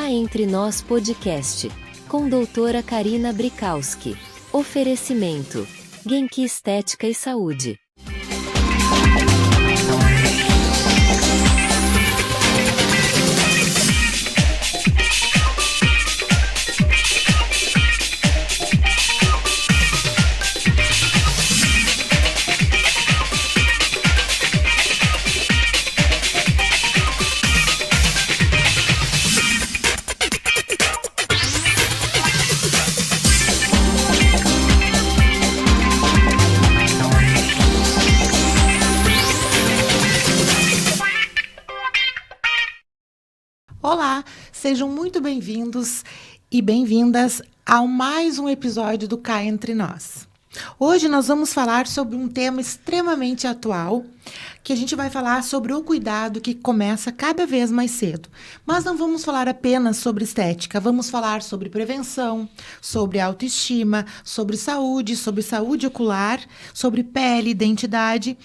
Cá Entre Nós Podcast, com doutora Karina Brikowski. Oferecimento: Genki Estética e Saúde. Olá, sejam muito bem-vindos e bem-vindas a mais um episódio do Cá Entre Nós. Hoje nós vamos falar sobre um tema extremamente atual, que a gente vai falar sobre o cuidado que começa cada vez mais cedo. Mas não vamos falar apenas sobre estética, vamos falar sobre prevenção, sobre autoestima, sobre saúde ocular, sobre pele, identidade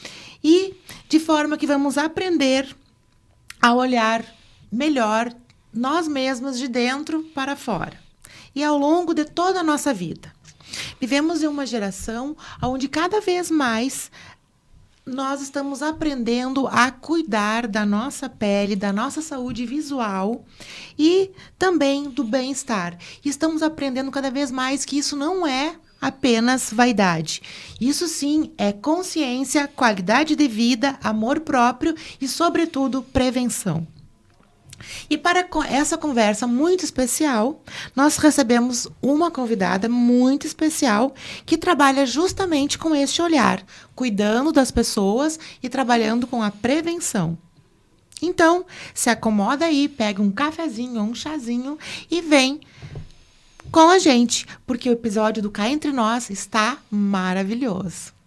e de forma que vamos aprender a olhar melhor nós mesmos de dentro para fora e ao longo de toda a nossa vida. Vivemos em uma geração onde cada vez mais nós estamos aprendendo a cuidar da nossa pele, da nossa saúde visual e também do bem-estar. E estamos aprendendo cada vez mais que isso não é apenas vaidade. Isso sim é consciência, qualidade de vida, amor próprio e, sobretudo, prevenção. E para essa conversa muito especial, nós recebemos uma convidada muito especial que trabalha justamente com este olhar, cuidando das pessoas e trabalhando com a prevenção. Então, se acomoda aí, pega um cafezinho ou um chazinho e vem com a gente, porque o episódio do Cá Entre Nós está maravilhoso.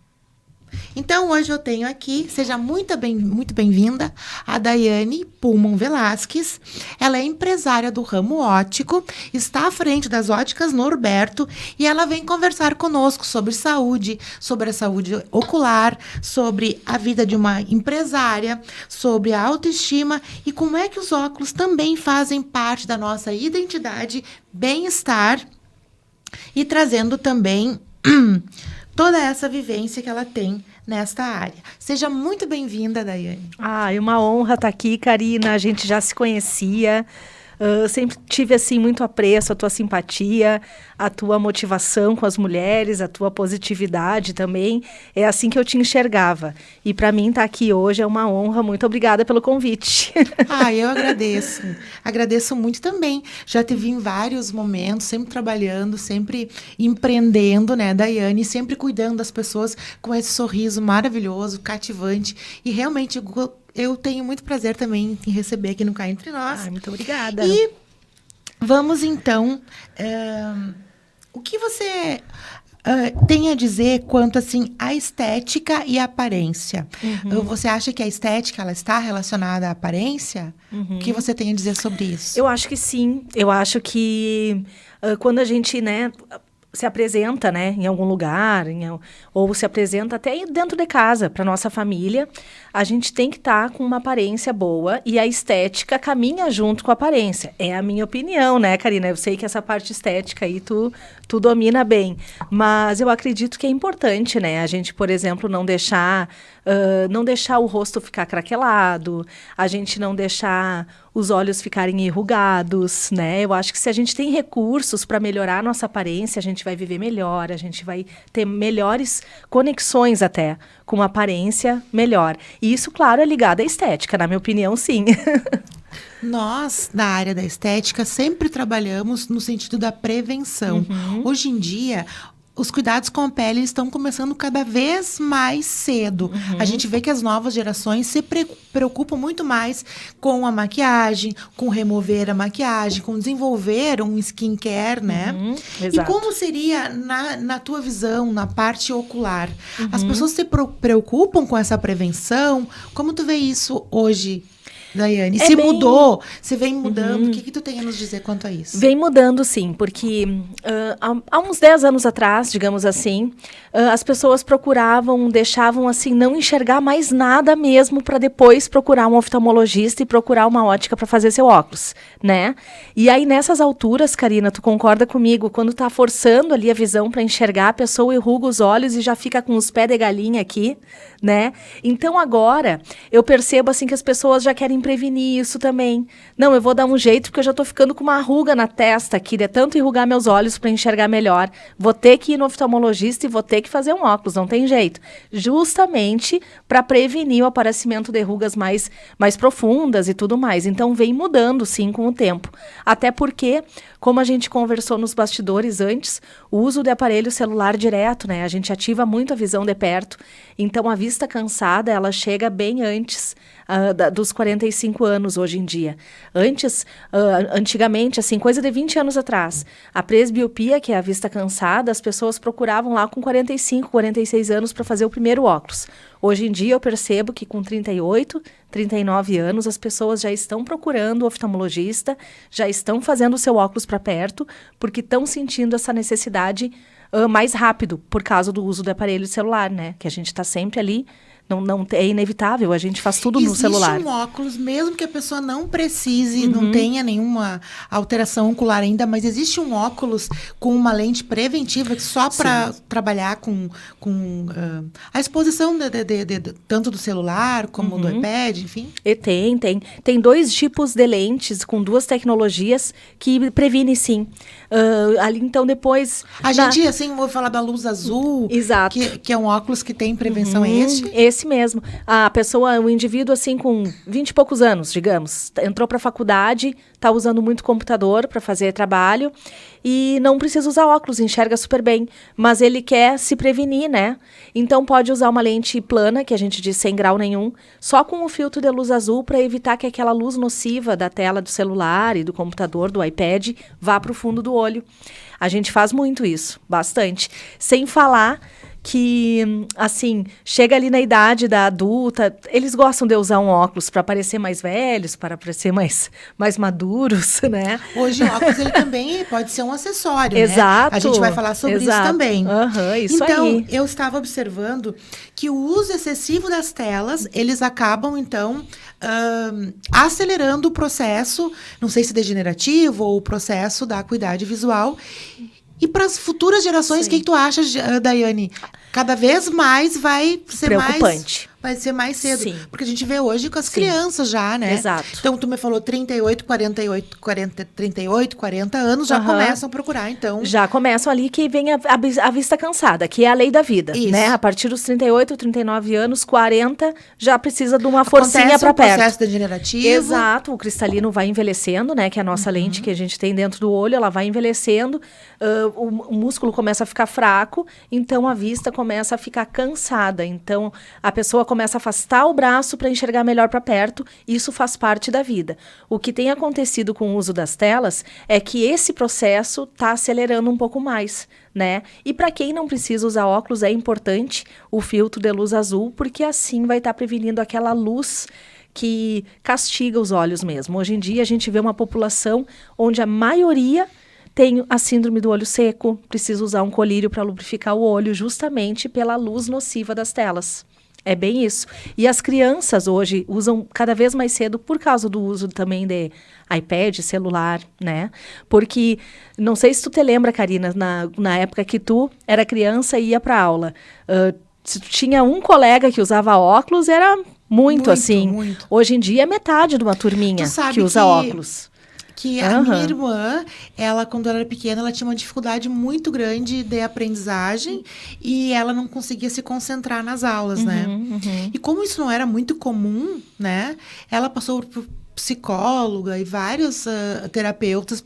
Então, hoje eu tenho aqui, seja muito bem-vinda, a Daiane Pullman Velasquez. Ela é empresária do ramo óptico, está à frente das óticas Norberto e ela vem conversar conosco sobre saúde, sobre a saúde ocular, sobre a vida de uma empresária, sobre a autoestima e como é que os óculos também fazem parte da nossa identidade, bem-estar e trazendo também toda essa vivência que ela tem nesta área. Seja muito bem-vinda, Daiane. É uma honra estar aqui, Karina. A gente já se conhecia. Sempre tive assim muito apreço a tua simpatia, a tua motivação com as mulheres, a tua positividade também. É assim que eu te enxergava. E para mim estar aqui hoje é uma honra. Muito obrigada pelo convite. Eu agradeço. Agradeço muito também. Já te vi em vários momentos, sempre trabalhando, sempre empreendendo, né, Daiane, sempre cuidando das pessoas com esse sorriso maravilhoso, cativante. E realmente eu tenho muito prazer também em receber aqui no Cá Entre Nós. Muito obrigada. E vamos, então, o que você tem a dizer quanto, assim, à estética e à aparência? Você acha que a estética, ela está relacionada à aparência? O que você tem a dizer sobre isso? Eu acho que sim. Eu acho que quando a gente, se apresenta, em algum lugar, ou se apresenta até dentro de casa, para nossa família, a gente tem que estar com uma aparência boa e a estética caminha junto com a aparência. É a minha opinião, né, Karina? Eu sei que essa parte estética aí tu domina bem, mas eu acredito que é importante, a gente, por exemplo, não deixar o rosto ficar craquelado, a gente não deixar os olhos ficarem enrugados, Eu acho que se a gente tem recursos para melhorar a nossa aparência, a gente vai viver melhor, a gente vai ter melhores conexões até com uma aparência melhor. E isso, claro, é ligado à estética, na minha opinião, sim. Nós, da área da estética, sempre trabalhamos no sentido da prevenção. Hoje em dia, os cuidados com a pele estão começando cada vez mais cedo. A gente vê que as novas gerações se preocupam muito mais com a maquiagem, com remover a maquiagem, com desenvolver um skincare, né? Exato. E como seria, na tua visão, na parte ocular? As pessoas se preocupam com essa prevenção? Como tu vê isso hoje? Daiane? Se mudou, se vem mudando, o que tu tem a nos dizer quanto a isso? Vem mudando, sim, porque há uns 10 anos atrás, digamos assim, as pessoas deixavam assim, não enxergar mais nada mesmo para depois procurar um oftalmologista e procurar uma ótica para fazer seu óculos, né? E aí, nessas alturas, Karina, tu concorda comigo, quando tá forçando ali a visão para enxergar, a pessoa enruga os olhos e já fica com os pés de galinha aqui, né? Então, agora, eu percebo assim que as pessoas já querem prevenir isso também. Não, eu vou dar um jeito porque eu já tô ficando com uma ruga na testa aqui, de tanto enrugar meus olhos para enxergar melhor. Vou ter que ir no oftalmologista e vou ter que fazer um óculos, não tem jeito. Justamente para prevenir o aparecimento de rugas mais profundas e tudo mais. Então, vem mudando, sim, com o tempo. Até porque, como a gente conversou nos bastidores antes, o uso de aparelho celular direto, né? A gente ativa muito a visão de perto. Então, a vista cansada, ela chega bem antes dos 45 anos hoje em dia. Antigamente, assim, coisa de 20 anos atrás, a presbiopia, que é a vista cansada, as pessoas procuravam lá com 45, 46 anos para fazer o primeiro óculos. Hoje em dia, eu percebo que com 38, 39 anos, as pessoas já estão procurando o oftalmologista, já estão fazendo o seu óculos para perto, porque estão sentindo essa necessidade mais rápido, por causa do uso do aparelho celular, né? Que a gente está sempre ali. Não é inevitável, a gente faz tudo no celular. Existe um óculos, mesmo que a pessoa não precise, não tenha nenhuma alteração ocular ainda, mas existe um óculos com uma lente preventiva só para trabalhar com a exposição tanto do celular como do iPad, enfim? E tem 2 tipos de lentes com 2 tecnologias que previnem, sim. Ali, então, depois... gente, assim, vou falar da luz azul. Exato. Que é um óculos que tem prevenção, Esse mesmo. O indivíduo, assim, com 20 e poucos anos, digamos, entrou para a faculdade, está usando muito computador para fazer trabalho e não precisa usar óculos, enxerga super bem, mas ele quer se prevenir, né? Então, pode usar uma lente plana, que a gente diz sem grau nenhum, só com o filtro de luz azul para evitar que aquela luz nociva da tela do celular e do computador, do iPad, vá para o fundo do olho. A gente faz muito isso, bastante. Sem falar que, assim, chega ali na idade da adulta, eles gostam de usar um óculos para parecer mais velhos, para parecer mais maduros, né? Hoje o óculos ele também pode ser um acessório, Exato. Né? A gente vai falar sobre isso também. Isso então, aí. eu estava observando que o uso excessivo das telas, eles acabam, então, acelerando o processo, não sei se degenerativo ou o processo da acuidade visual. E para as futuras gerações, o que tu acha, Daiane? Cada vez mais vai ser preocupante. Vai ser mais cedo. Sim. Porque a gente vê hoje com as crianças já, né? Exato. Então, tu me falou 38, 40 anos, já começam a procurar, então. Já começam ali que vem a vista cansada, que é a lei da vida, né? A partir dos 38, 39 anos, 40, já precisa de uma forcinha para perto. Processo degenerativo. Exato, o cristalino vai envelhecendo, né? Que é a nossa lente que a gente tem dentro do olho, ela vai envelhecendo, o músculo começa a ficar fraco, então a vista começa a ficar cansada. Então, a pessoa começa a afastar o braço para enxergar melhor para perto, isso faz parte da vida. O que tem acontecido com o uso das telas é que esse processo está acelerando um pouco mais, né? E para quem não precisa usar óculos, é importante o filtro de luz azul, porque assim vai estar prevenindo aquela luz que castiga os olhos mesmo. Hoje em dia, a gente vê uma população onde a maioria tem a síndrome do olho seco, precisa usar um colírio para lubrificar o olho, justamente pela luz nociva das telas. É bem isso. E as crianças hoje usam cada vez mais cedo por causa do uso também de iPad, celular, né? Porque, não sei se tu te lembra, Karina, na época que tu era criança e ia para aula, se tu tinha um colega que usava óculos, era muito assim. Muito. Hoje em dia é metade de uma turminha que usa óculos. Que a minha irmã, ela, quando ela era pequena, ela tinha uma dificuldade muito grande de aprendizagem e ela não conseguia se concentrar nas aulas, né? E como isso não era muito comum, né? Ela passou por psicóloga e vários terapeutas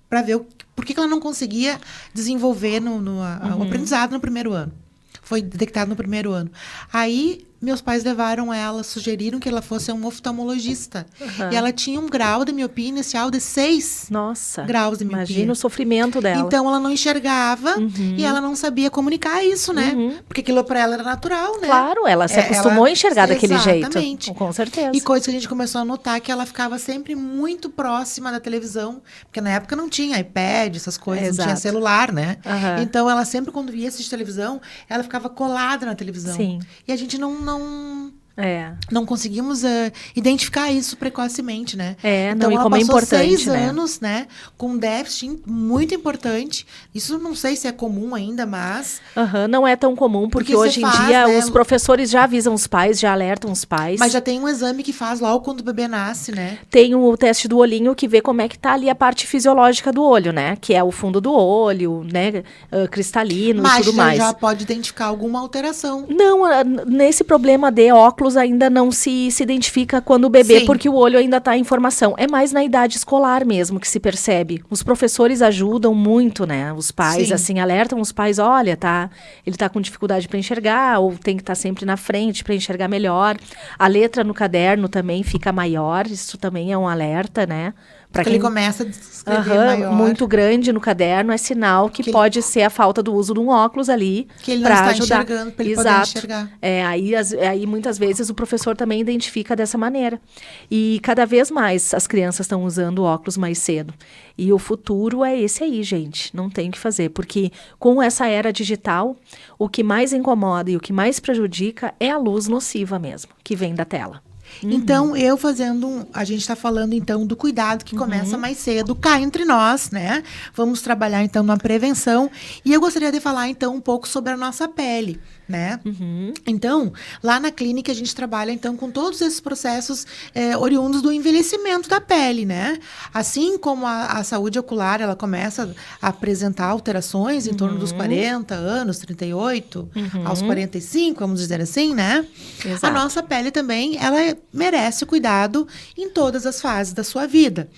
para ver por que ela não conseguia desenvolver o aprendizado no primeiro ano. Foi detectado no primeiro ano. Aí, meus pais levaram ela, sugeriram que ela fosse um oftalmologista. E ela tinha um grau de miopia inicial de 6 Nossa, graus de miopia. imagina o sofrimento dela. Então, ela não enxergava e ela não sabia comunicar isso, né? Porque aquilo para ela era natural, né? Claro, ela se acostumou a enxergar daquele jeito. Exatamente. Com certeza. E coisa que a gente começou a notar que ela ficava sempre muito próxima da televisão, porque na época não tinha iPad, essas coisas, não tinha celular, né? Então, ela sempre, quando via assistir televisão, ela ficava colada na televisão. Sim. E a gente não conseguimos identificar isso precocemente, né? Então, e ela como é passou importante, 6 anos, né? Com um déficit muito importante. Isso não sei se é comum ainda, mas... Não é tão comum, porque hoje em dia né, os professores já avisam os pais, já alertam os pais. Mas já tem um exame que faz logo quando o bebê nasce, né? Tem o teste do olhinho que vê como é que tá ali a parte fisiológica do olho, né? Que é o fundo do olho, né? Cristalino e tudo mais. Mas já pode identificar alguma alteração. Não, nesse problema de óculos ainda não se identifica quando o bebê, porque o olho ainda está em formação. É mais na idade escolar mesmo que se percebe. Os professores ajudam muito, né? Os pais, assim, alertam os pais, olha, ele tá com dificuldade para enxergar, ou tem que estar sempre na frente para enxergar melhor. A letra no caderno também fica maior, isso também é um alerta, né? Porque ele começa a escrever maior. Muito grande no caderno, é sinal que pode ser a falta do uso de um óculos ali. Que ele não está enxergando, para ele poder enxergar. Aí muitas vezes o professor também identifica dessa maneira. E cada vez mais as crianças estão usando óculos mais cedo. E o futuro é esse aí, gente. Não tem o que fazer, porque com essa era digital, o que mais incomoda e o que mais prejudica é a luz nociva mesmo, que vem da tela. Então, a gente está falando, então, do cuidado que começa mais cedo, cá entre nós, né? Vamos trabalhar, então, na prevenção. E eu gostaria de falar, então, um pouco sobre a nossa pele, né? Então, lá na clínica, a gente trabalha, então, com todos esses processos oriundos do envelhecimento da pele, né? Assim como a saúde ocular, ela começa a apresentar alterações em torno dos 40 anos, 38, aos 45, vamos dizer assim, né? Exato. A nossa pele também, ela merece cuidado em todas as fases da sua vida.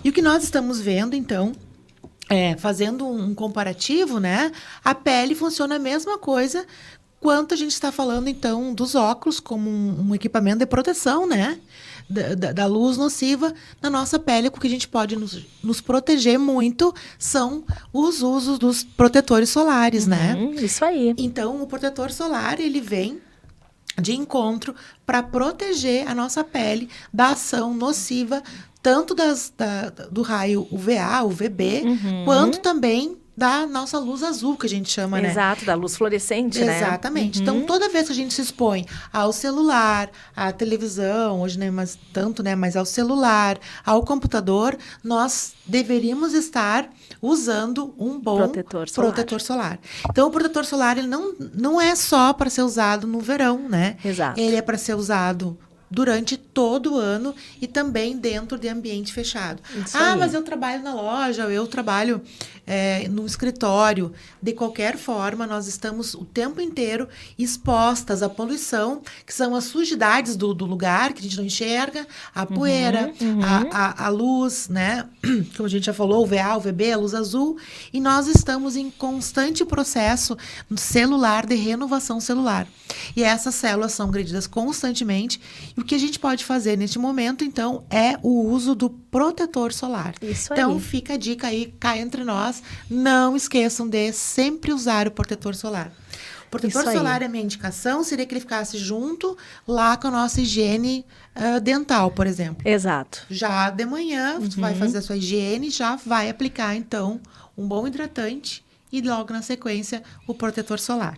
E o que nós estamos vendo, então, fazendo um comparativo, né? A pele funciona a mesma coisa quanto a gente está falando, então, dos óculos como um equipamento de proteção, né? Da luz nociva na nossa pele. O que a gente pode nos proteger muito são os usos dos protetores solares, né? Isso aí. Então, o protetor solar, ele vem de encontro para proteger a nossa pele da ação nociva, tanto do raio UVA, UVB, quanto também da nossa luz azul, que a gente chama, né? Exato, da luz fluorescente, né? Exatamente. Então, toda vez que a gente se expõe ao celular, à televisão, hoje nem mais tanto, né? Mas ao celular, ao computador, nós deveríamos estar usando um bom protetor solar. Então, o protetor solar, ele não é só para ser usado no verão, né? Exato. Ele é para ser usado durante todo o ano e também dentro de ambiente fechado. Mas eu trabalho na loja, eu trabalho no escritório. De qualquer forma, nós estamos o tempo inteiro expostas à poluição, que são as sujidades do lugar, que a gente não enxerga, a poeira, a luz, né? Como a gente já falou, o VA, o VB, a luz azul. E nós estamos em constante processo celular de renovação celular. E essas células são agredidas constantemente. E o que a gente pode fazer neste momento, então, é o uso do protetor solar. Isso aí. Então, fica a dica aí, cá entre nós, não esqueçam de sempre usar o protetor solar. O protetor solar, a minha indicação seria que ele ficasse junto lá com a nossa higiene dental, por exemplo. Exato. Já de manhã, você vai fazer a sua higiene, já vai aplicar, então, um bom hidratante e logo na sequência o protetor solar.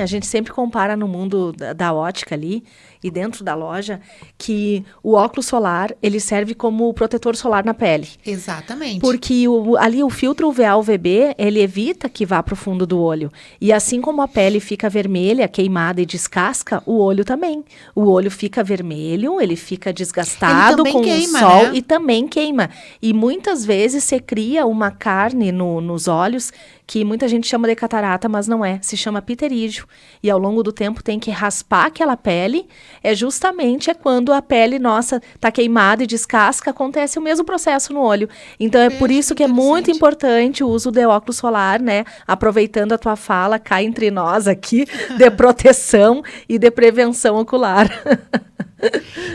A gente sempre compara no mundo da ótica ali e dentro da loja que o óculos solar, ele serve como protetor solar na pele. Exatamente. Porque ali o filtro UVA-UVB, ele evita que vá para o fundo do olho. E assim como a pele fica vermelha, queimada e descasca, o olho também. O olho fica vermelho, ele fica desgastado com queima, o sol, né? E também queima. E muitas vezes se cria uma carne nos olhos que muita gente chama de catarata, mas não é. Se chama pterígio. E ao longo do tempo tem que raspar aquela pele. Justamente quando a pele nossa tá queimada e descasca, acontece o mesmo processo no olho. Então é por isso que é muito importante o uso de óculos solar, né? Aproveitando a tua fala, cá entre nós aqui, de proteção e de prevenção ocular.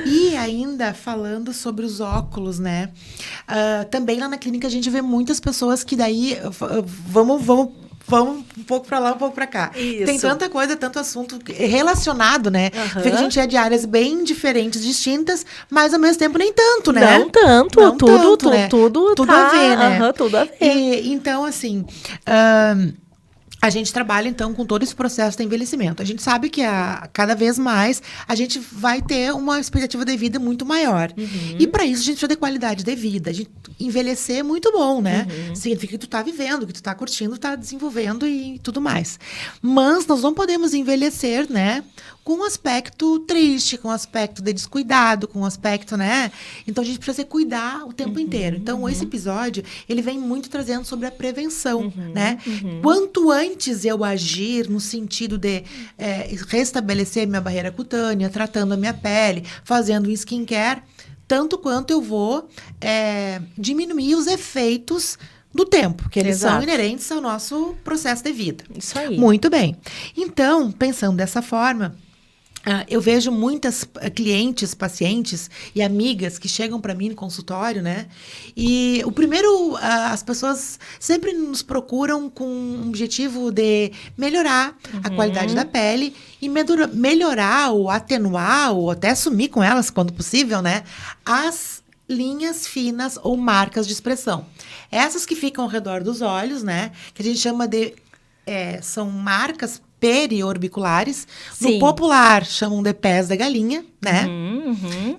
E ainda falando sobre os óculos, né? Também lá na clínica a gente vê muitas pessoas que daí vamos um pouco para lá, um pouco para cá. Isso. Tem tanta coisa, tanto assunto relacionado, né? Vê que a gente é de áreas bem diferentes, distintas, mas ao mesmo tempo nem tanto, né? Não tanto, Não tudo tanto, né? tudo Tudo tá, a ver, né? tudo a ver. Então, assim, a gente trabalha, então, com todo esse processo de envelhecimento. A gente sabe que cada vez mais a gente vai ter uma expectativa de vida muito maior. E para isso a gente precisa de qualidade de vida. A gente envelhecer é muito bom, né? Significa que tu tá vivendo, que tu tá curtindo, tá desenvolvendo e tudo mais. Mas nós não podemos envelhecer, né? Com um aspecto triste, com um aspecto de descuidado, com um aspecto, né? Então a gente precisa se cuidar o tempo inteiro. Então esse episódio, ele vem muito trazendo sobre a prevenção, né? Quanto antes eu agir no sentido de restabelecer minha barreira cutânea, tratando a minha pele, fazendo um skincare, tanto quanto eu vou diminuir os efeitos do tempo, que eles são inerentes ao nosso processo de vida. Isso aí. Muito bem. Então, pensando dessa forma, eu vejo muitas clientes, pacientes e amigas que chegam para mim no consultório, né? E o primeiro, as pessoas sempre nos procuram com um objetivo de melhorar a qualidade da pele e melhorar ou atenuar ou até sumir com elas, quando possível, né? As linhas finas ou marcas de expressão. Essas que ficam ao redor dos olhos, né? Que a gente chama de... são marcas periorbiculares. Sim. No popular, chamam de pés da galinha, né?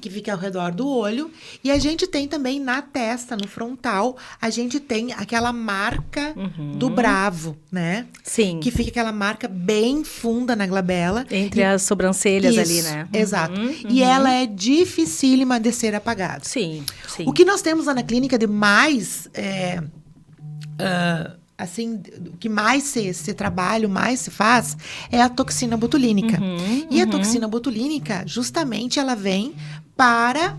Que fica ao redor do olho. E a gente tem também na testa, no frontal, a gente tem aquela marca do bravo, né? Sim. Que fica aquela marca bem funda na glabela. Entre as sobrancelhas Isso, ali, né? Exato. E ela é dificílima de ser apagada. Sim, sim. O que nós temos lá na clínica de mais... assim, o que mais se trabalha, mais se faz, é a toxina botulínica. E a toxina botulínica, justamente, ela vem para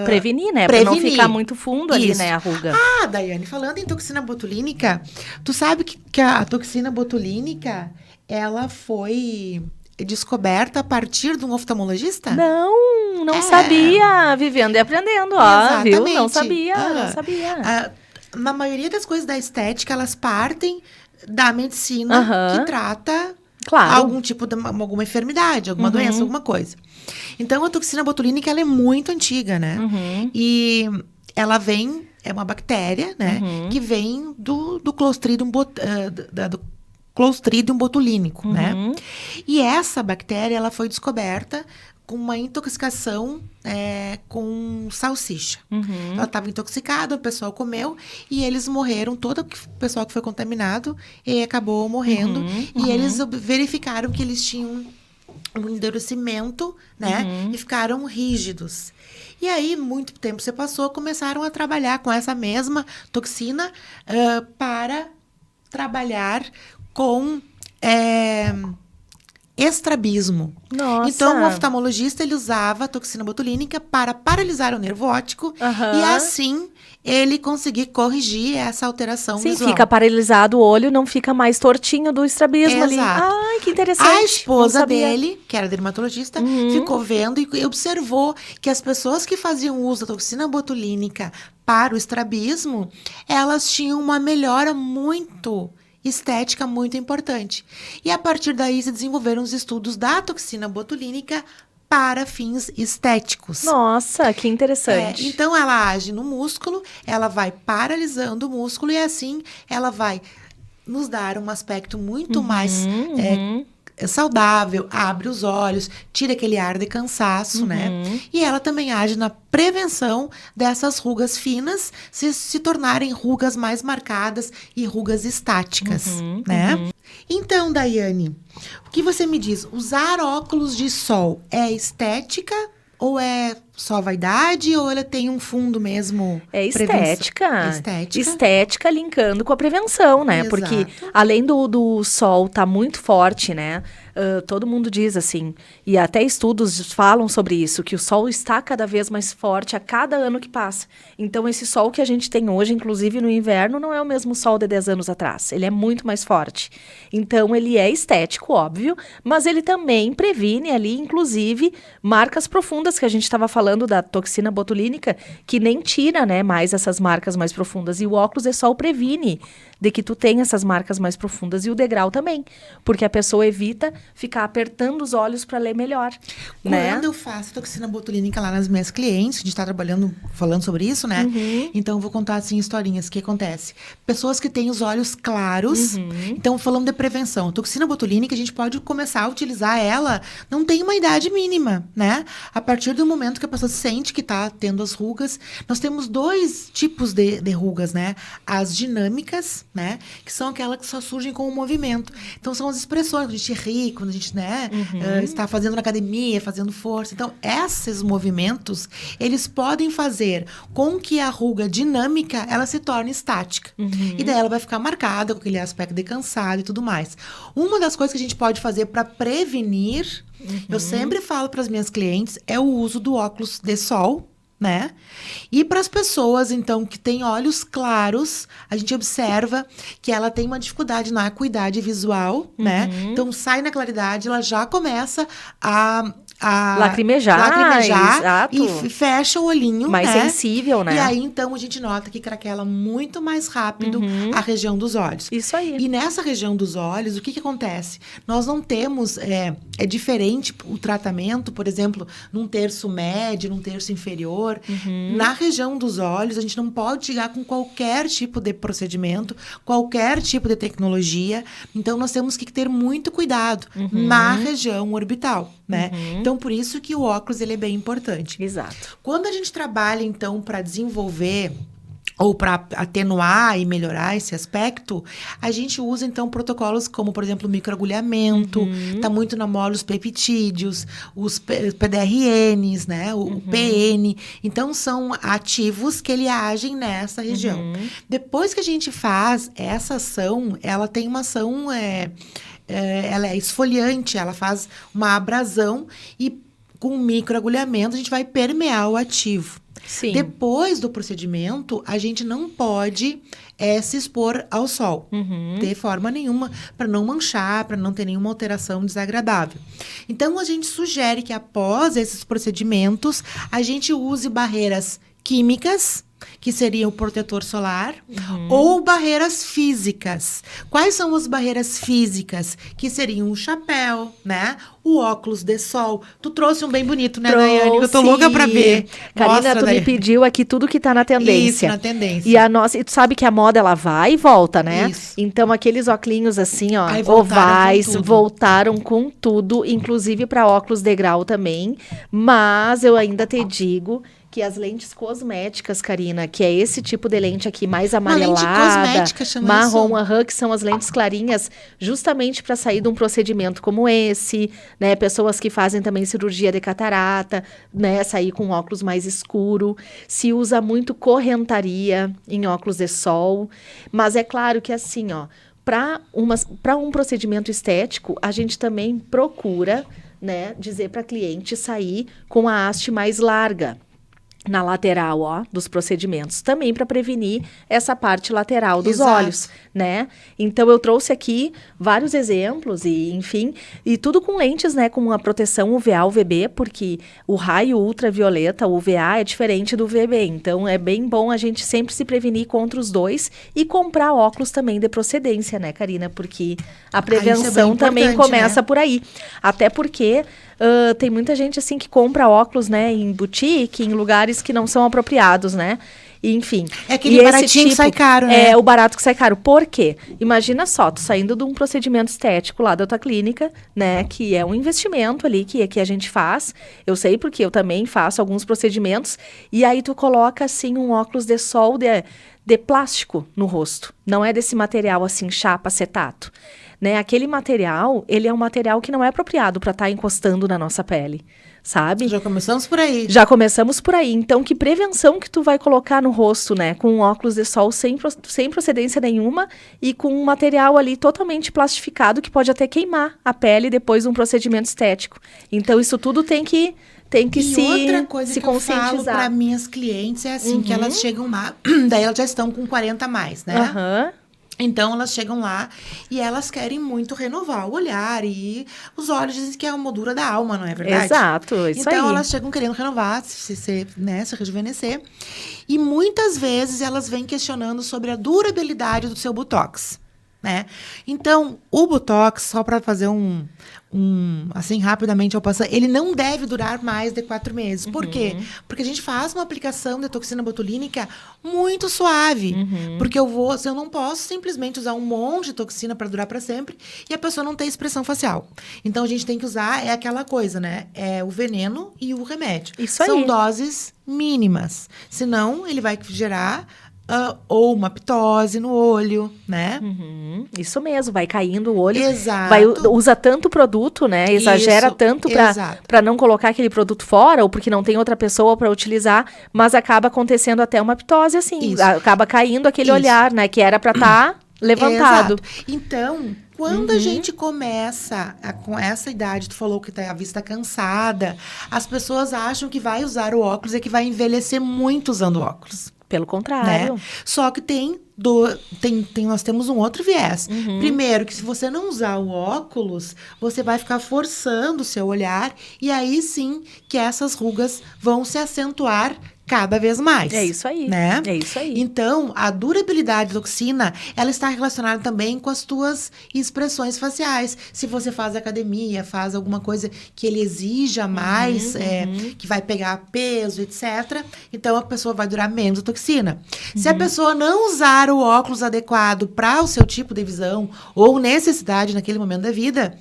prevenir, né? Para não ficar muito fundo ali, Isso. né, a ruga. Daiane, falando em toxina botulínica, tu sabe que a toxina botulínica, ela foi descoberta a partir de um oftalmologista? Não sabia. Vivendo e aprendendo, ó, viu? Não sabia. Na maioria das coisas da estética, elas partem da medicina que trata algum tipo de alguma enfermidade, alguma doença, alguma coisa. Então, a toxina botulínica, ela é muito antiga, né? E ela vem, é uma bactéria, né? Que vem do Clostridium Clostridium botulínico, né? E essa bactéria, ela foi descoberta com uma intoxicação com salsicha. Ela estava intoxicada, o pessoal comeu e eles morreram, todo o pessoal que foi contaminado e acabou morrendo. E eles verificaram que eles tinham um endurecimento, né? E ficaram rígidos. E aí, muito tempo se passou, começaram a trabalhar com essa mesma toxina para trabalhar com estrabismo. Nossa. Então, o oftalmologista, ele usava a toxina botulínica para paralisar o nervo óptico e assim ele conseguir corrigir essa alteração visual. Sim, fica paralisado o olho, não fica mais tortinho do estrabismo ali. Exato. Ai, que interessante. A esposa dele, que era dermatologista, ficou vendo e observou que as pessoas que faziam uso da toxina botulínica para o estrabismo, elas tinham uma melhora estética muito importante. E a partir daí se desenvolveram os estudos da toxina botulínica para fins estéticos. Nossa, que interessante. Então, ela age no músculo, ela vai paralisando o músculo e assim ela vai nos dar um aspecto muito mais saudável, abre os olhos, tira aquele ar de cansaço, né? E ela também age na prevenção dessas rugas finas se tornarem rugas mais marcadas e rugas estáticas, né? Então, Daiane, o que você me diz? Usar óculos de sol é estética ou é só vaidade, ou ela tem um fundo mesmo? É estética. Estética. Estética linkando com a prevenção, né? Exato. Porque além do sol tá muito forte, né? Todo mundo diz assim, e até estudos falam sobre isso, que o sol está cada vez mais forte a cada ano que passa. Então, esse sol que a gente tem hoje, inclusive no inverno, não é o mesmo sol de 10 anos atrás. Ele é muito mais forte. Então, ele é estético, óbvio, mas ele também previne ali, inclusive, marcas profundas que a gente estava falando da toxina botulínica, que nem tira, né, mais essas marcas mais profundas. E o óculos de sol previne de que tu tenha essas marcas mais profundas, e o degrau também, porque a pessoa evita ficar apertando os olhos para ler melhor, né? Quando eu faço toxina botulínica lá nas minhas clientes, a gente tá falando sobre isso, né? Então, eu vou contar, assim, historinhas. O que acontece? Pessoas que têm os olhos claros. Então, falando de prevenção. Toxina botulínica, a gente pode começar a utilizar ela, não tem uma idade mínima, né? A partir do momento que a pessoa sente que tá tendo as rugas, nós temos 2 tipos de rugas, né? As dinâmicas, né? Que são aquelas que só surgem com o movimento. Então, são as expressões, quando a gente ri, quando a gente, né, está fazendo na academia, fazendo força. Então, esses movimentos, eles podem fazer com que a ruga dinâmica, ela se torne estática. E daí ela vai ficar marcada com aquele aspecto de cansado e tudo mais. Uma das coisas que a gente pode fazer para prevenir, eu sempre falo para as minhas clientes, é o uso do óculos de sol, né? E para as pessoas, então, que têm olhos claros, a gente observa que ela tem uma dificuldade na acuidade visual, né? Então, sai na claridade, ela já começa a lacrimejar, exato. E fecha o olhinho, mais né? sensível, né? E aí, então, a gente nota que craquela muito mais rápido a região dos olhos. Isso aí. E nessa região dos olhos, o que acontece? Nós não temos, é diferente o tratamento, por exemplo, num terço médio, num terço inferior. Na região dos olhos, a gente não pode chegar com qualquer tipo de procedimento, qualquer tipo de tecnologia. Então, nós temos que ter muito cuidado na região orbital, né? Então, por isso que o óculos, ele é bem importante. Exato. Quando a gente trabalha, então, para desenvolver ou para atenuar e melhorar esse aspecto, a gente usa, então, protocolos como, por exemplo, o microagulhamento, tá muito na moda os peptídeos, os PDRNs, né, o PN. Então, são ativos que ele agem nessa região. Depois que a gente faz essa ação, ela tem uma ação... ela é esfoliante, ela faz uma abrasão e com microagulhamento a gente vai permear o ativo. Sim. Depois do procedimento, a gente não pode se expor ao sol, de forma nenhuma, para não manchar, para não ter nenhuma alteração desagradável. Então, a gente sugere que após esses procedimentos, a gente use barreiras químicas, que seria o protetor solar, ou barreiras físicas. Quais são as barreiras físicas? Que seriam o chapéu, né? O óculos de sol. Tu trouxe um bem bonito, né, Daiane? Eu tô louca pra ver. Karina, Mostra, tu Daiane. me pediu aqui tudo que tá na tendência. Isso, na tendência. E tu sabe que a moda, ela vai e volta, né? Isso. Então, aqueles óculos assim, ó, Aí voltaram ovais, com tudo. voltaram com tudo, inclusive para óculos de grau também. Mas eu ainda te digo que as lentes cosméticas, Karina, que é esse tipo de lente aqui mais amarelada, lente cosmética, chama marrom, isso? que são as lentes clarinhas, justamente para sair de um procedimento como esse, né? Pessoas que fazem também cirurgia de catarata, né? Sair com óculos mais escuro. Se usa muito correntaria em óculos de sol. Mas é claro que assim, ó, para um procedimento estético, a gente também procura, né, dizer para cliente sair com a haste mais larga na lateral, ó, dos procedimentos, também para prevenir essa parte lateral dos Exato. olhos, né? Então, eu trouxe aqui vários exemplos e, enfim, e tudo com lentes, né, com uma proteção UVA, UVB, porque o raio ultravioleta, o UVA, é diferente do UVB, então é bem bom a gente sempre se prevenir contra os dois e comprar óculos também de procedência, né, Karina? Porque a prevenção também começa, né, por aí. Até porque tem muita gente, assim, que compra óculos, né, em boutique, em lugares que não são apropriados, né? E, enfim. É aquele baratinho que sai caro, né? É o barato que sai caro. Por quê? Imagina só, tu saindo de um procedimento estético lá da tua clínica, né? Que é um investimento ali que a gente faz. Eu sei porque eu também faço alguns procedimentos. E aí tu coloca, assim, um óculos de sol de plástico no rosto. Não é desse material, assim, chapa, acetato. Né? Aquele material, ele é um material que não é apropriado para estar encostando na nossa pele, sabe? Já começamos por aí. Já começamos por aí. Então, que prevenção que tu vai colocar no rosto, né? Com um óculos de sol sem procedência nenhuma e com um material ali totalmente plastificado que pode até queimar a pele depois de um procedimento estético. Então, isso tudo tem que outra coisa se que eu falo conscientizar. para minhas clientes é assim, que elas chegam lá, daí elas já estão com 40 a mais, né? Aham. Então, elas chegam lá e elas querem muito renovar o olhar. E os olhos dizem que é a moldura da alma, não é verdade? Exato, isso então, aí. elas chegam querendo renovar, se rejuvenescer. E muitas vezes elas vêm questionando sobre a durabilidade do seu Botox, né? Então, o Botox, só para fazer assim, rapidamente eu passo, ele não deve durar mais de 4 meses. Por quê? Porque a gente faz uma aplicação de toxina botulínica muito suave. Porque eu não posso simplesmente usar um monte de toxina para durar para sempre e a pessoa não tem expressão facial. Então, a gente tem que usar, é aquela coisa, né? É o veneno e o remédio. Isso aí. São doses mínimas. Senão, ele vai gerar ou uma ptose no olho, né? Isso mesmo, vai caindo o olho. Exato. Usa tanto produto, né? Exagera Isso, tanto exato. para não colocar aquele produto fora ou porque não tem outra pessoa para utilizar, mas acaba acontecendo até uma ptose assim. Isso. Acaba caindo aquele Isso. olhar, né? Que era para estar levantado. Exato. Então, quando a gente começa com essa idade, tu falou que tá a vista cansada, as pessoas acham que vai usar o óculos e que vai envelhecer muito usando óculos. Pelo contrário. Né? Só que nós temos um outro viés. Primeiro, que se você não usar o óculos, você vai ficar forçando o seu olhar e aí sim que essas rugas vão se acentuar cada vez mais. É isso aí. Né? É isso aí. Então, a durabilidade da toxina, ela está relacionada também com as tuas expressões faciais. Se você faz academia, faz alguma coisa que ele exija mais, que vai pegar peso, etc., então a pessoa vai durar menos a toxina. Se a pessoa não usar o óculos adequado para o seu tipo de visão ou necessidade naquele momento da vida,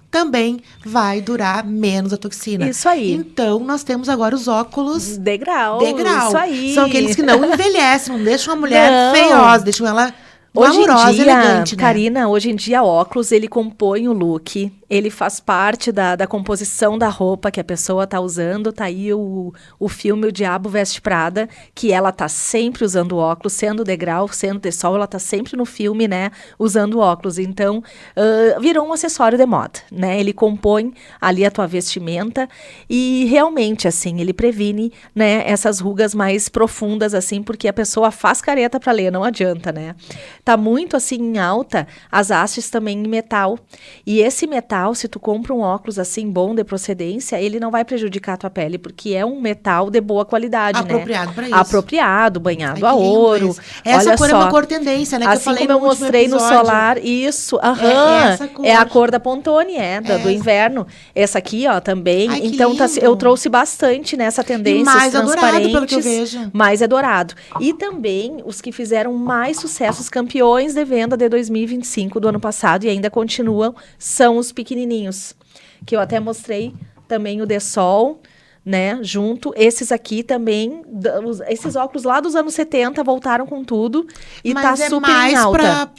também vai durar menos a toxina. Isso aí. Então, nós temos agora os óculos Degrau. Isso aí. São aqueles que não envelhecem, não deixam a mulher Não. feiosa, deixam ela Hoje glamourosa, em dia, elegante, né? Karina, hoje em dia, óculos, ele compõe o look, ele faz parte da composição da roupa que a pessoa tá usando. Tá aí o filme O Diabo Veste Prada, que ela tá sempre usando óculos, sendo degrau, sendo de sol, ela tá sempre no filme, né, usando óculos. Então, virou um acessório de moda, né? Ele compõe ali a tua vestimenta e realmente, assim, ele previne, né, essas rugas mais profundas, assim, porque a pessoa faz careta pra ler, não adianta, né? Tá muito, assim, em alta as hastes também em metal. E esse metal, se tu compra um óculos assim bom de procedência, ele não vai prejudicar a tua pele, porque é um metal de boa qualidade, apropriado né? para isso. Apropriado, banhado a que lindo ouro. isso. Essa Olha cor só, é uma cor tendência, né? Que assim eu falei como eu no último mostrei no episódio. solar, isso, essa cor. é a cor da Pantone, do inverno. Essa aqui, ó, também. Ai, que Então, lindo. eu trouxe bastante nessa tendência, E mais os adorado, pelo que eu transparentes. vejo. Mais é dourado. E também os que fizeram mais sucessos, campeões de venda de 2025 do ano passado e ainda continuam, são os pequenininhos. Que eu até mostrei também o de sol, né, junto. Esses aqui também, esses óculos lá dos anos 70 voltaram com tudo e Mas tá super em alta.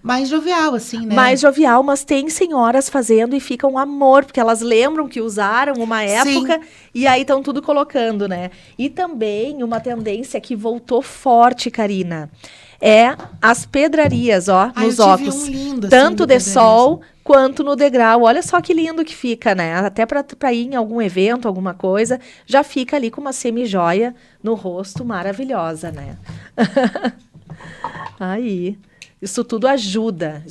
Mais jovial, assim, né? Mais jovial, mas tem senhoras fazendo e fica um amor, porque elas lembram que usaram uma época e aí estão tudo colocando, né? E também uma tendência que voltou forte, Karina, é as pedrarias, ó, nos eu tive óculos. um lindo, assim, Tanto de de sol quanto no degrau. Olha só que lindo que fica, né? Até para ir em algum evento, alguma coisa, já fica ali com uma semi-joia no rosto, maravilhosa, né? Aí... Isso tudo ajuda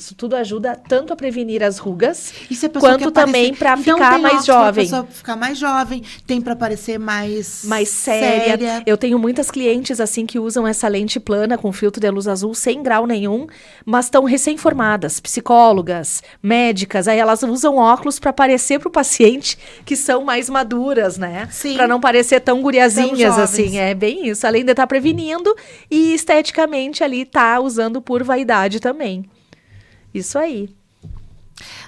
tanto a prevenir as rugas, quanto também para ficar mais jovem. Pra ficar mais jovem, tem para parecer mais séria. Eu tenho muitas clientes assim que usam essa lente plana com filtro de luz azul sem grau nenhum, mas estão recém-formadas, psicólogas, médicas, aí elas usam óculos para parecer para o paciente que são mais maduras, né? Para não parecer tão guriazinhas assim, é bem isso. Além de estar prevenindo e esteticamente ali tá usando por vaidade também. Isso aí.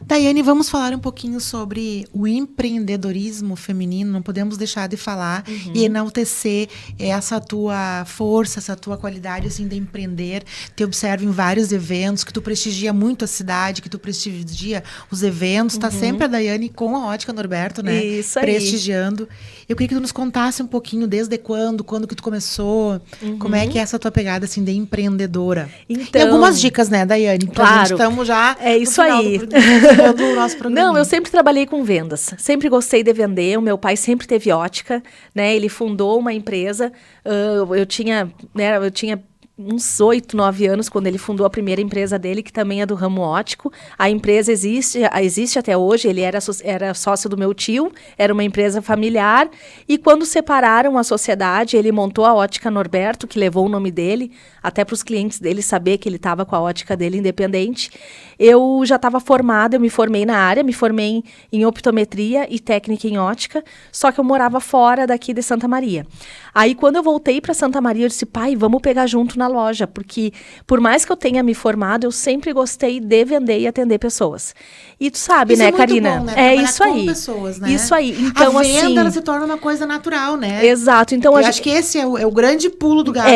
Daiane, vamos falar um pouquinho sobre o empreendedorismo feminino. Não podemos deixar de falar e enaltecer essa tua força, essa tua qualidade assim, de empreender. Te observo em vários eventos, que tu prestigia muito a cidade, que tu prestigia os eventos. Tá sempre a Daiane com a Ótica Norberto, né? Isso aí. Prestigiando. Eu queria que tu nos contasse um pouquinho desde quando que tu começou, como é que é essa tua pegada assim, de empreendedora. Então, e algumas dicas, né, Daiane? Claro. Estamos já É isso no final aí. do nosso programa. Não, eu sempre trabalhei com vendas. Sempre gostei de vender. O meu pai sempre teve ótica, né? Ele fundou uma empresa. Eu tinha uns 8, 9 anos quando ele fundou a primeira empresa dele, que também é do ramo óptico. A empresa existe até hoje. Ele era sócio do meu tio, era uma empresa familiar. E quando separaram a sociedade, ele montou a Ótica Norberto, que levou o nome dele, até para os clientes dele saber que ele estava com a ótica dele independente. Eu já estava formada, eu me formei na área, me formei em optometria e técnica em ótica, só que eu morava fora daqui de Santa Maria. Aí, quando eu voltei para Santa Maria, eu disse, pai, vamos pegar junto na loja, porque por mais que eu tenha me formado, eu sempre gostei de vender e atender pessoas. E tu sabe, isso né, é muito Karina? bom, né? É Trabalhar isso com aí. pessoas, né? Isso aí. Então, a venda, assim, ela se torna uma coisa natural, né? exato. Então, Eu acho que esse é o grande pulo do gato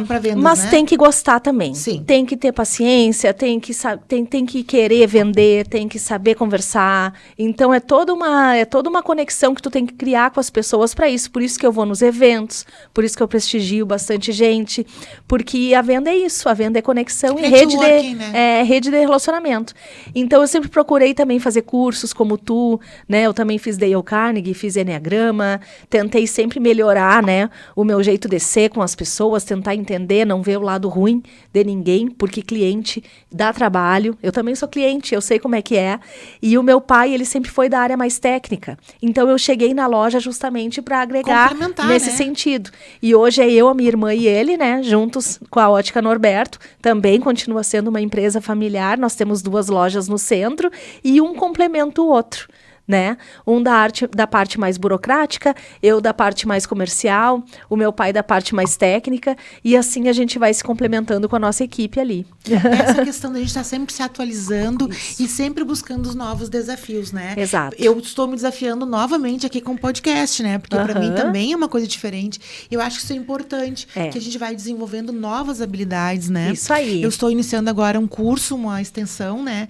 para vendas, mas né? tem que gostar também. Sim. Tem que ter paciência, tem que querer vender, tem que saber conversar. Então, é toda uma conexão que tu tem que criar com as pessoas para isso. Por isso que eu vou nos eventos, por isso que eu prestigio bastante gente, porque a venda é isso, a venda é conexão e Networking, né? rede de relacionamento. Então, eu sempre procurei também fazer cursos como tu, né? Eu também fiz Dale Carnegie, fiz Enneagrama, tentei sempre melhorar, né, o meu jeito de ser com as pessoas, tentar entender, não ver o lado ruim de ninguém, porque cliente dá trabalho. Eu também sou cliente, eu sei como é que é. E o meu pai, ele sempre foi da área mais técnica. Então, eu cheguei na loja justamente para agregar nesse né? sentido. E hoje é eu, a minha irmã e ele, né, juntos com a Ótica Norberto. Também continua sendo uma empresa familiar. Nós temos 2 lojas no centro e um complementa o outro, né? Um da parte mais burocrática, eu da parte mais comercial, o meu pai da parte mais técnica, e assim a gente vai se complementando com a nossa equipe ali. Essa questão da gente estar sempre se atualizando e sempre buscando os novos desafios, né? Exato. Eu estou me desafiando novamente aqui com o podcast, né? Porque para mim também é uma coisa diferente. Eu acho que isso é importante, que a gente vai desenvolvendo novas habilidades, né? Isso aí. Eu estou iniciando agora um curso, uma extensão, né?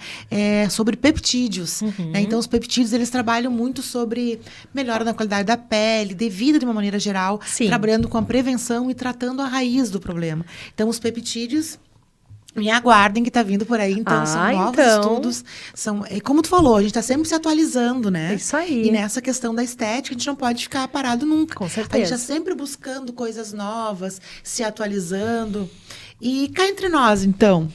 Sobre peptídeos. Né? Então, os peptídeos, eles trabalham muito sobre melhora na qualidade da pele, de vida de uma maneira geral, trabalhando com a prevenção e tratando a raiz do problema. Então, os peptídeos, me aguardem que está vindo por aí. Então, são novos estudos. Como tu falou, a gente está sempre se atualizando, né? Isso aí. E nessa questão da estética, a gente não pode ficar parado nunca. Com certeza. A gente está sempre buscando coisas novas, se atualizando. E cá entre nós, então...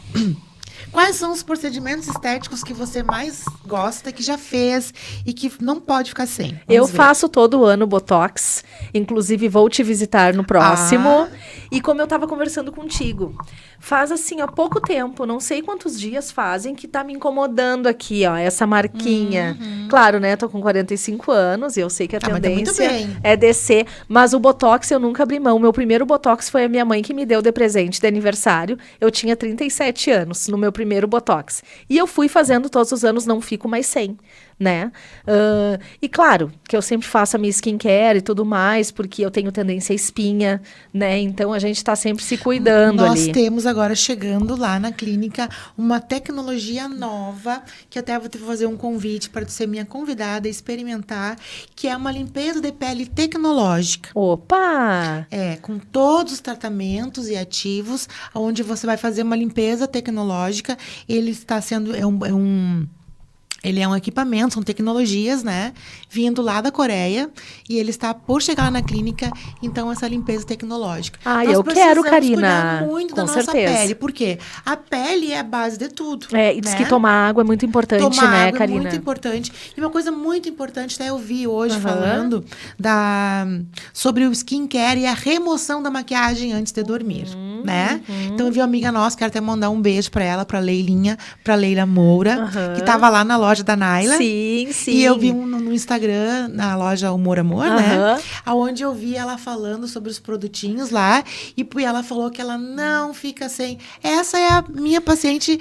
Quais são os procedimentos estéticos que você mais gosta, que já fez e que não pode ficar sem? Eu faço todo ano Botox. Inclusive, vou te visitar no próximo. E como eu estava conversando contigo, faz assim, há pouco tempo, não sei quantos dias fazem, que tá me incomodando aqui, ó, essa marquinha. Claro, né, tô com 45 anos e eu sei que a tendência é descer. Mas o Botox eu nunca abri mão. O meu primeiro Botox foi a minha mãe que me deu de presente de aniversário. Eu tinha 37 anos no meu primeiro Botox. E eu fui fazendo todos os anos, não fico mais sem, né? E claro, que eu sempre faço a minha skincare e tudo mais, porque eu tenho tendência à espinha, né? Então, a gente tá sempre se cuidando ali. Nós temos agora, chegando lá na clínica, uma tecnologia nova, que até vou fazer um convite para ser minha convidada a experimentar, que é uma limpeza de pele tecnológica. Opa! Com todos os tratamentos e ativos, onde você vai fazer uma limpeza tecnológica. Ele está sendo... Ele é um equipamento, são tecnologias, né? Vindo lá da Coreia. E ele está por chegar lá na clínica, então, essa limpeza tecnológica. Eu quero, Karina. Cuidar muito com da nossa certeza. pele. Por quê? A pele é a base de tudo. E diz que tomar água é muito importante, tomar né, água Karina? É muito importante. E uma coisa muito importante, até eu vi hoje falando sobre o skincare e a remoção da maquiagem antes de dormir. né? Então eu vi uma amiga nossa, quero até mandar um beijo pra ela, pra Leilinha, pra Leila Moura, que tava lá na loja da Naila. Sim, sim. E eu vi no Instagram, na loja Humor Amor, né? Onde eu vi ela falando sobre os produtinhos lá. E ela falou que ela não fica sem. Essa é a minha paciente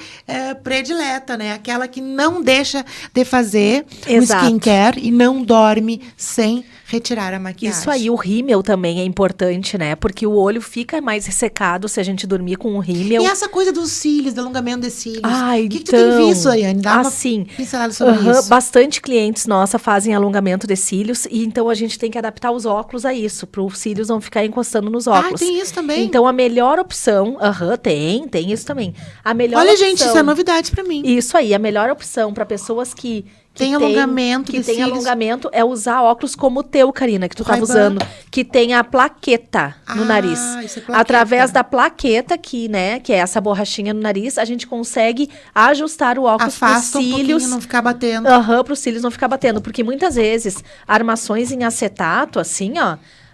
predileta, né? Aquela que não deixa de fazer o skincare e não dorme sem retirar a maquiagem. Isso aí, o rímel também é importante, né? Porque o olho fica mais ressecado se a gente dormir com o rímel. E essa coisa dos cílios, do alongamento de cílios. O que tu tem visto, Ayane? Dá uma pincelada sobre isso. Bastante clientes nossa fazem alongamento de cílios e então a gente tem que adaptar os óculos a isso, para os cílios não ficar encostando nos óculos. Tem isso também? Então a melhor opção, tem isso também. A melhor Olha, opção, gente, isso é novidade para mim. Isso aí, a melhor opção para pessoas que tem alongamento que tem alongamento é usar óculos como o teu, Karina, que tu estava usando, que tem a plaqueta no nariz. Isso é plaqueta. Através da plaqueta que é essa borrachinha no nariz, a gente consegue ajustar o óculos para os cílios, não ficar batendo. Para os cílios não ficar batendo, porque muitas vezes armações em acetato assim,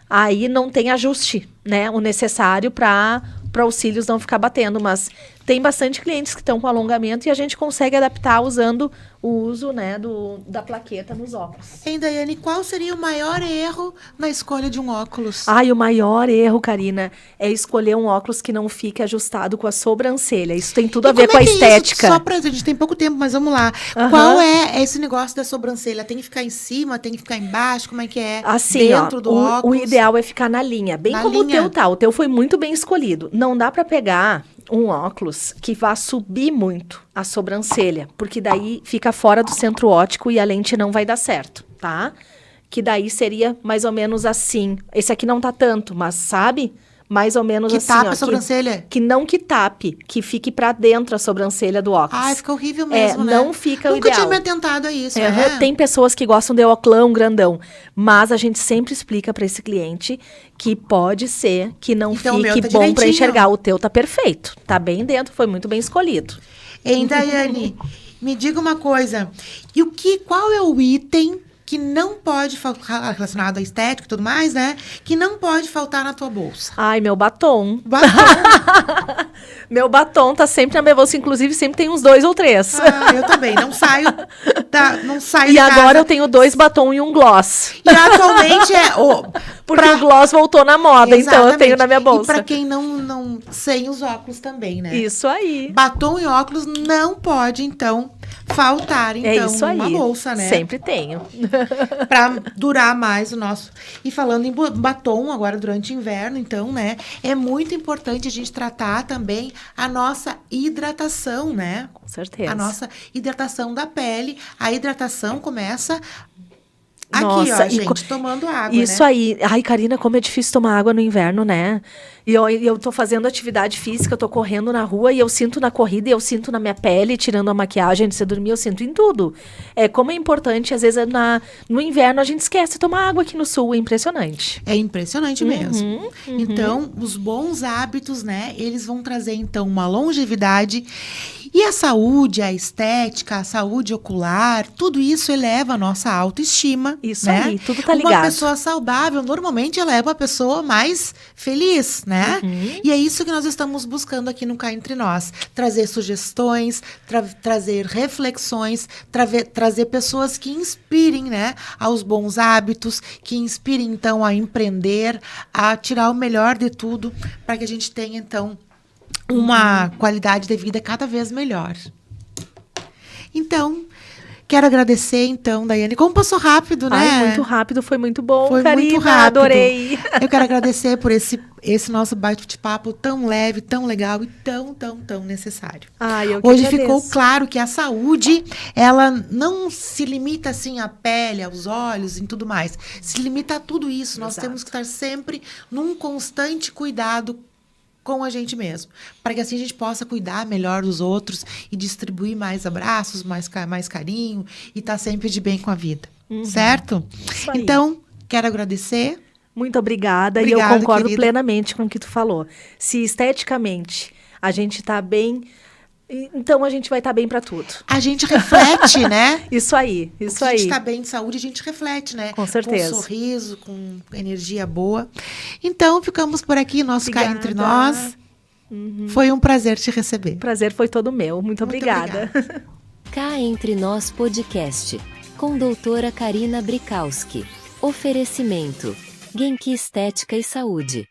aí não tem ajuste, né, o necessário para os cílios não ficar batendo, mas tem bastante clientes que estão com alongamento e a gente consegue adaptar usando o uso, né, da plaqueta nos óculos. Hein, Daiane, qual seria o maior erro na escolha de um óculos? O maior erro, Karina, é escolher um óculos que não fique ajustado com a sobrancelha. Isso tem tudo a ver com a estética. Só pra gente tem pouco tempo, mas vamos lá. Qual é esse negócio da sobrancelha? Tem que ficar em cima, tem que ficar embaixo? Como é que é? Assim, dentro do óculos? O ideal é ficar na linha, bem como o teu tá. O teu foi muito bem escolhido. Não dá pra pegar um óculos que vá subir muito a sobrancelha, porque daí fica fora do centro óptico e a lente não vai dar certo, tá? Que daí seria mais ou menos assim. Esse aqui não tá tanto, mas sabe? Mais ou menos assim, que tapa a sobrancelha? Que tape, que fique pra dentro a sobrancelha do óculos. Fica horrível mesmo, né? Não fica o ideal. Nunca tinha me atentado a isso, né? Tem pessoas que gostam de óculão grandão, mas a gente sempre explica pra esse cliente que pode ser que não fique bom pra enxergar. O teu tá perfeito, tá bem dentro, foi muito bem escolhido. Hein, Daiane, me diga uma coisa, qual é o item que não pode faltar, relacionado à estética e tudo mais, né? Que não pode faltar na tua bolsa. Meu batom. Meu batom tá sempre na minha bolsa, inclusive sempre tem uns 2 ou 3. Eu também, não saio E agora eu tenho 2 batom e um gloss. E atualmente porque o gloss voltou na moda, então eu tenho na minha bolsa. E pra quem não sem os óculos também, né? Isso aí. Batom e óculos não pode, então, faltar, numa bolsa, né? Sempre tenho. Pra durar mais o nosso. E falando em batom, agora durante o inverno, então, né? É muito importante a gente tratar também a nossa hidratação, né? Com certeza. A nossa hidratação da pele. A hidratação começa Nossa, aqui, gente, tomando água, isso, né? Aí. Ai, Karina, como é difícil tomar água no inverno, né? E eu tô fazendo atividade física, eu tô correndo na rua e eu sinto na corrida, e eu sinto na minha pele, tirando a maquiagem antes de você dormir, eu sinto em tudo. Como é importante, às vezes no inverno a gente esquece de tomar água aqui no sul, é impressionante. É impressionante mesmo. Então, os bons hábitos, né, eles vão trazer, então, uma longevidade. E a saúde, a estética, a saúde ocular, tudo isso eleva a nossa autoestima. Isso, né? Aí, tudo tá ligado. Uma pessoa saudável, normalmente, ela é uma pessoa mais feliz, né? E é isso que nós estamos buscando aqui no Cá Entre Nós. Trazer sugestões, trazer reflexões, trazer pessoas que inspirem, né, aos bons hábitos, que inspirem, então, a empreender, a tirar o melhor de tudo, para que a gente tenha, então, uma qualidade de vida cada vez melhor. Então, quero agradecer, então, Daiane. Como passou rápido, né? Muito rápido, foi muito bom, foi Karina, muito rápido. Adorei. Eu quero agradecer por esse nosso bate-papo tão leve, tão legal e tão necessário. Hoje ficou claro que a saúde, ela não se limita, assim, à pele, aos olhos e tudo mais. Se limita a tudo isso. Nós temos que estar sempre num constante cuidado com a gente mesmo, para que assim a gente possa cuidar melhor dos outros e distribuir mais abraços, mais carinho e estar sempre de bem com a vida, certo? Então, quero agradecer. Muito obrigada, e eu concordo plenamente com o que tu falou. Se esteticamente a gente tá bem, então a gente vai estar bem para tudo. A gente reflete, né? Isso aí. Se a gente está bem de saúde, a gente reflete, né? Com certeza. Com um sorriso, com energia boa. Então, ficamos por aqui, nosso Cá Entre Nós. Foi um prazer te receber. O prazer foi todo meu. Muito obrigada. Cá Entre Nós Podcast, com doutora Karina Brikowski. Oferecimento: Genki Estética e Saúde.